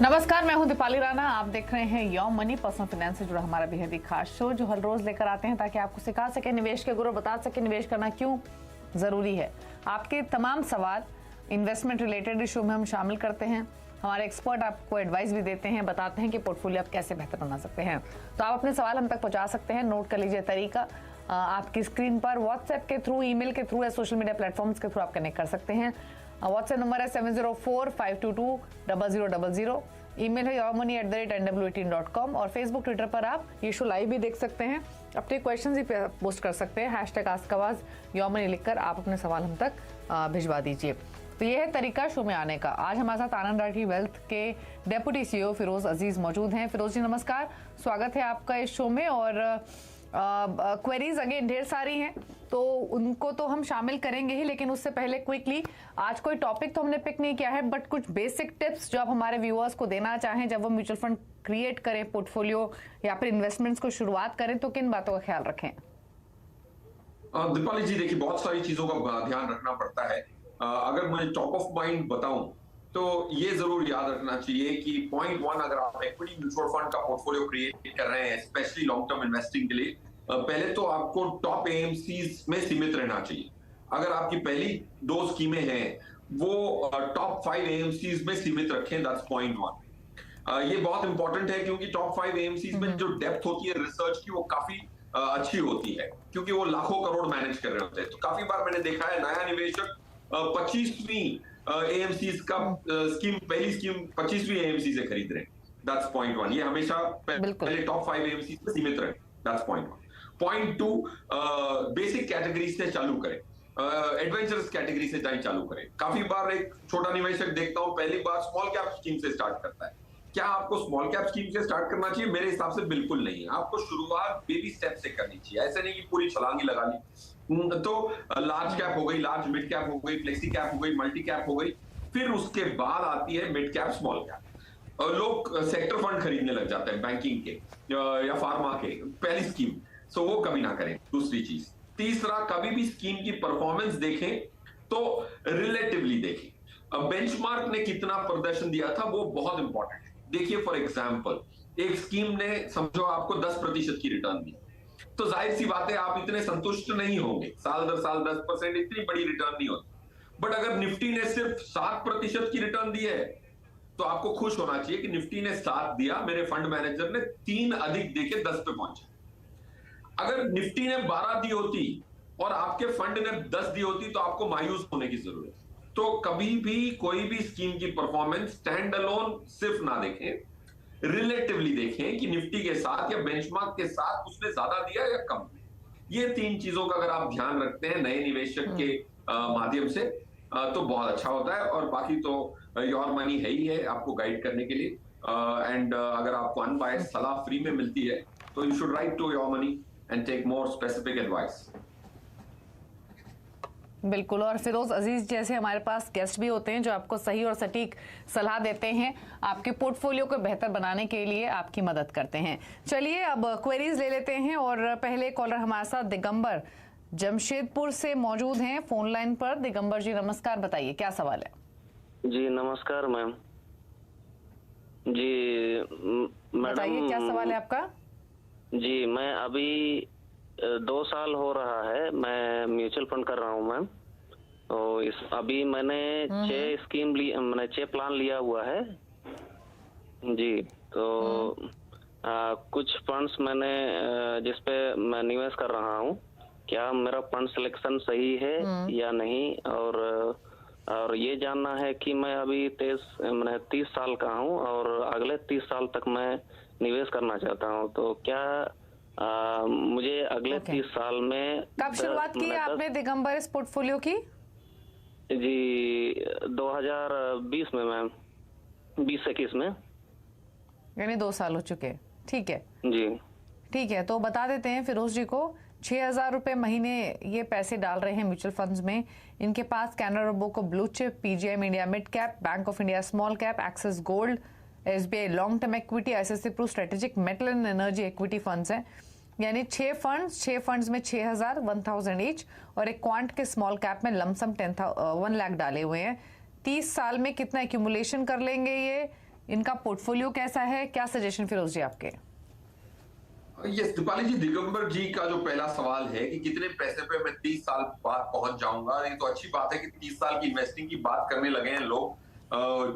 नमस्कार, मैं हूं दीपाली राणा। आप देख रहे हैं योर मनी, पर्सनल फाइनेंस से जुड़ा हमारा बेहद ही खास शो जो हर रोज लेकर आते हैं ताकि आपको सिखा सके निवेश के गुरु, बता सके निवेश करना क्यों जरूरी है। आपके तमाम सवाल इन्वेस्टमेंट रिलेटेड इस शो में हम शामिल करते हैं। हमारे एक्सपर्ट आपको एडवाइस भी देते हैं, बताते हैं कि पोर्टफोलियो आप कैसे बेहतर बना सकते हैं। तो आप अपने सवाल हम तक पहुंचा सकते हैं। नोट कर लीजिए तरीका, आपकी स्क्रीन पर व्हाट्सएप के थ्रू, ईमेल के थ्रू या सोशल मीडिया प्लेटफॉर्म्स के थ्रू आप कनेक्ट कर सकते हैं। व्हाट्सएप नंबर है 7045220000। ईमेल है yourmoney@nweighteen.com और फेसबुक ट्विटर पर आप ये शो लाइव भी देख सकते हैं। अपने क्वेश्चंस भी पोस्ट कर सकते हैं। #आस्कआवाज योरमनी लिखकर आप अपने सवाल हम तक भिजवा दीजिए। तो ये है तरीका शो में आने का। आज हमारे साथ आनंद राठी वेल्थ के डेप्यूटी CEO फिरोज अजीज मौजूद हैं। फिरोज जी नमस्कार, स्वागत है आपका इस शो में। और क्वेरीज अगेन ढेर सारी हैं तो उनको तो हम शामिल करेंगे ही, लेकिन उससे पहले क्विकली आज कोई टॉपिक तो हमने पिक नहीं किया है, बट कुछ बेसिक टिप्स जो आप हमारे व्यूअर्स को देना चाहें जब वो म्यूचुअल फंड क्रिएट करें, पोर्टफोलियो या फिर इन्वेस्टमेंट्स को शुरुआत करें, तो किन बातों का ख्याल रखें? दीपाली जी देखिए, बहुत सारी चीजों का ध्यान रखना पड़ता है। अगर मैं टॉप ऑफ माइंड बताऊं तो ये जरूर याद रखना चाहिए कि पॉइंट 1, अगर आप इक्विटी म्यूचुअल फंड का पोर्टफोलियो क्रिएट कर रहे हैं स्पेशली लॉन्ग टर्म इन्वेस्टिंग के लिए, पहले तो आपको टॉप एएमसीज में सीमित रहना चाहिए। अगर आपकी पहली 2 स्कीमें हैं वो टॉप 5 एएमसीज में सीमित रखें, दैट्स पॉइंट 1। ये बहुत इंपॉर्टेंट है क्योंकि टॉप 5 एएमसीज में जो डेप्थ होती है रिसर्च की वो काफी अच्छी होती है, क्योंकि वो लाखों करोड़ मैनेज कर रहे होते हैं। तो काफी बार मैंने देखा है नया निवेशक 25वीं एएमसीज का स्कीम, पहली स्कीम 25वीं एएमसी से खरीद रहे हैं। That's point 1। ये हमेशा पहले टॉप 5 एएमसीज में सीमित रहे, that's point 1। Point 2, basic category से चालू करें, एडवेंचरस कैटेगरी से चालू करें। काफी बार एक छोटा निवेशक देखता हूं पहली बार स्मॉल कैप स्कीम से स्टार्ट करता है। क्या आपको स्मॉल कैप स्कीम से स्टार्ट करना चाहिए? मेरे हिसाब से बिल्कुल नहीं। आपको शुरुआत बेबी स्टेप से करनी चाहिए, ऐसे नहीं कि पूरी छलांग ही लगा ली। तो लार्ज कैप हो गई, लार्ज मिड कैप हो गई, फ्लेक्सी कैप हो गई, मल्टी कैप हो गई, फिर उसके बाद आती है मिड कैप, स्मॉल कैप। लोग सेक्टर फंड खरीदने लग जाते हैं बैंकिंग के या फार्मा के पहली स्कीम, सो वो कभी ना करें। दूसरी चीज, तीसरा, कभी भी स्कीम की परफॉर्मेंस देखें तो रिलेटिवली देखें। बेंचमार्क ने कितना प्रदर्शन दिया था वो बहुत इंपॉर्टेंट है। देखिए फॉर एग्जांपल, एक स्कीम ने समझो आपको 10% की रिटर्न दी, तो जाहिर सी बात है आप इतने संतुष्ट नहीं होंगे। साल दर साल 10% इतनी बड़ी रिटर्न नहीं होती। बट अगर निफ्टी ने सिर्फ 7% की रिटर्न दी है तो आपको खुश होना चाहिए कि निफ्टी ने 7 दिया, मेरे फंड मैनेजर ने 3 अधिक देके 10 पे पहुंचा। अगर निफ्टी ने 12 दी होती और आपके फंड ने 10 दी होती तो आपको मायूस होने की जरूरत है। तो कभी भी कोई भी स्कीम की परफॉर्मेंस स्टैंड अलोन सिर्फ ना देखें, रिलेटिवली देखें कि निफ्टी के साथ या बेंचमार्क के साथ उसने ज्यादा दिया या कम दिया। ये 3 चीजों का अगर आप ध्यान रखते हैं नए निवेशक के माध्यम से तो बहुत अच्छा होता है। और बाकी तो योर मनी है ही है आपको गाइड करने के लिए। एंड अगर आपको अनबायस्ड सलाह फ्री में मिलती है तो you should write to your money and take more specific advice. बिल्कुल। और फिरोज अजीज जैसे हमारे पास गेस्ट भी होते हैं जो आपको सही और सटीक सलाह देते हैं, आपके पोर्टफोलियो को बेहतर बनाने के लिए आपकी मदद करते हैं। चलिए अब क्वेरीज ले लेते हैं। और पहले कॉलर हमारे साथ दिगंबर जमशेदपुर से मौजूद हैं फोन लाइन पर। दिगंबर जी नमस्कार, बताइए क्या सवाल है? जी नमस्कार मैम। जी मैडम, बताइए क्या सवाल है आपका? जी मैं अभी 2 साल हो रहा है मैं म्यूचुअल फंड कर रहा हूँ मैम। तो अभी मैंने 6 स्कीम ली, मैंने 6 प्लान लिया हुआ है जी। तो कुछ फंड्स मैंने जिसपे मैं निवेश कर रहा हूँ, क्या मेरा फंड सिलेक्शन सही है या नहीं? और ये जानना है कि मैं अभी 30 साल का हूँ और अगले 30 साल तक मैं निवेश करना चाहता हूँ। तो क्या मुझे अगले 30 साल में कब शुरुआत की आपने दिगंबर इस पोर्टफोलियो की? जी 2020 में मैम, 2021 में, यानी 2 साल हो चुके। ठीक है जी, ठीक है। तो बता देते हैं फिरोज जी को, 6,000 रुपए महीने ये पैसे डाल रहे हैं म्यूचुअल फंड्स में। इनके पास Canara Robeco blue chip, PGI India mid cap, Bank of India small cap, Axis gold, SBI long term equity, ICICI Pru strategic metal and energy equity funds हैं। यानी 6 फंड्स में 6,000, 1,000 ईच, और एक क्वांट के small cap में lump sum 1 lakh डाले हुए हैं। 30 साल में कितना एक्यूमुलेशन कर लेंगे ये इनका पोर्टफोलियो कैसा है, क्या सजेशन फिरोज जी आपके? यस दीपाली जी, दिगंबर जी का जो पहला सवाल है कि कितने पैसे पे मैं 30 साल बाद पहुंच जाऊंगा, ये तो अच्छी बात है कि 30 साल की इन्वेस्टिंग की बात करने लगे हैं लोग।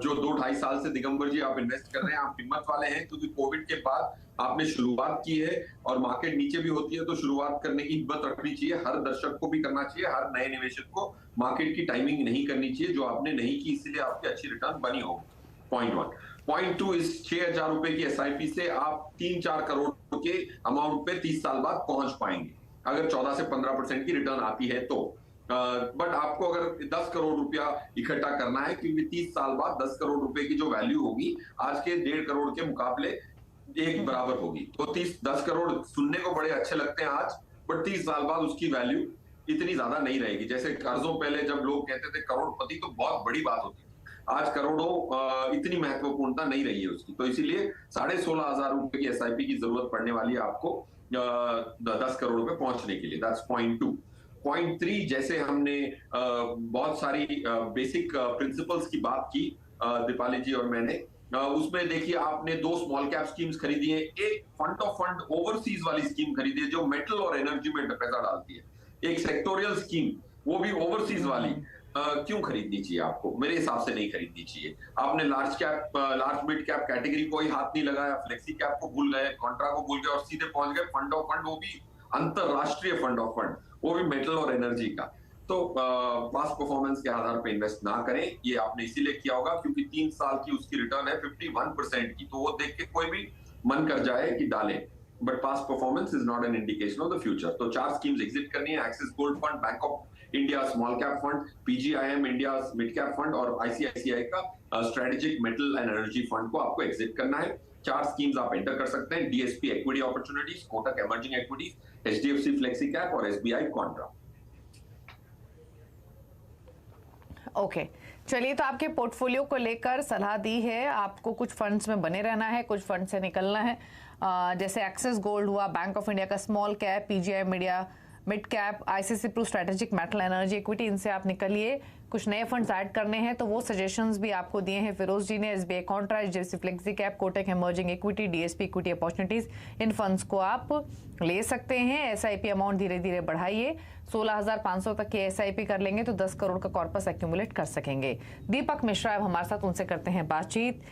जो 2-2.5 साल से दिगंबर जी आप इन्वेस्ट कर रहे हैं, आप हिम्मत वाले हैं, क्योंकि कोविड के बाद आपने शुरुआत की है और मार्केट नीचे भी होती है तो शुरुआत करने की हिम्मत रखनी चाहिए। हर दर्शक को भी करना चाहिए, हर नए निवेशक को मार्केट की टाइमिंग नहीं करनी चाहिए जो आपने नहीं की, इसलिए आपकी अच्छी रिटर्न बनी होगी। पॉइंट 1। पॉइंट 2, इस 6,000 रुपए की एसआईपी से आप 3-4 करोड़ के अमाउंट पे 30 साल बाद पहुंच पाएंगे, अगर 14 से 15% की रिटर्न आती है तो। बट आपको अगर 10 करोड़ रुपया इकट्ठा करना है, क्योंकि 30 साल बाद 10 करोड़ रुपए की जो वैल्यू होगी आज के 1.5 करोड़ के मुकाबले एक बराबर होगी। तो 10 करोड़ सुनने को बड़े अच्छे लगते हैं आज, बट 30 साल बाद उसकी वैल्यू इतनी ज्यादा नहीं रहेगी। जैसे कर्जों पहले जब लोग कहते थे करोड़पति तो बहुत बड़ी बात होती थी, आज करोड़ों इतनी महत्वपूर्णता नहीं रही है उसकी। तो इसीलिए 16,500 रुपए की एसआईपी की जरूरत पड़ने वाली है आपको 10 करोड़ रुपए पहुंचने के लिए। That's point 2। पॉइंट 3, जैसे हमने बहुत सारी बेसिक प्रिंसिपल्स की बात की दीपाली जी और मैंने, उसमें देखिए आपने 2 स्मॉल कैप स्कीम्स खरीदी है, एक फंड ऑफ फंड ओवरसीज वाली स्कीम खरीदी है जो मेटल और एनर्जी में पैसा डालती है, एक सेक्टोरियल स्कीम वो भी ओवरसीज वाली। क्यों खरीदनी चाहिए आपको? मेरे हिसाब से नहीं खरीदनी चाहिए। आपने लार्ज मिड कैप कैटेगरी को ही हाथ नहीं लगाया, फ्लेक्सी कैप को भूल गए, कॉन्ट्रा को भूल गए और सीधे पहुंच गए फंड ऑफ फंड, वो भी अंतरराष्ट्रीय फंड ऑफ फंड, वो भी मेटल और एनर्जी का। तो पास्ट परफॉर्मेंस के आधार पर इन्वेस्ट ना करें। ये आपने इसीलिए किया होगा क्योंकि 3 साल की उसकी रिटर्न है 51% की, तो वो देख के कोई भी मन कर जाए कि डालें, but past performance is not an indication of the future. तो 4 स्कीम्स एग्जिट करनी है, axis gold fund, bank of India small cap fund, PGIM India mid cap fund और आईसीआईसीआई का strategic metal and energy fund को आपको exit करना है। 4 schemes आप एंटर कर सकते हैं, DSP equity opportunities, Kotak emerging equities, HDFC flexi cap और एसबीआई कॉन्ट्रा। ओके चलिए, तो आपके पोर्टफोलियो को लेकर सलाह दी है, आपको कुछ फंड्स में बने रहना है, कुछ फंड से निकलना है। जैसे एक्सिस गोल्ड हुआ, बैंक ऑफ इंडिया का small cap, PGI media mid cap, ICC Pru strategic metal energy equity, इनसे आप निकलिए। कुछ नए फंड्स ऐड करने हैं तो वो सजेशंस भी आपको दिए हैं फिरोज जी ने। SBI contra, HDFC flexi cap, Kotak emerging equity, DSP equity opportunities, इन फंड्स को आप ले सकते हैं। एसआईपी अमाउंट धीरे धीरे बढ़ाइए, 16,500 तक की एसआईपी कर लेंगे तो 10 करोड़ का कॉर्पस एक्यूमुलेट कर सकेंगे। दीपक मिश्रा अब हमारे साथ, उनसे करते हैं बातचीत।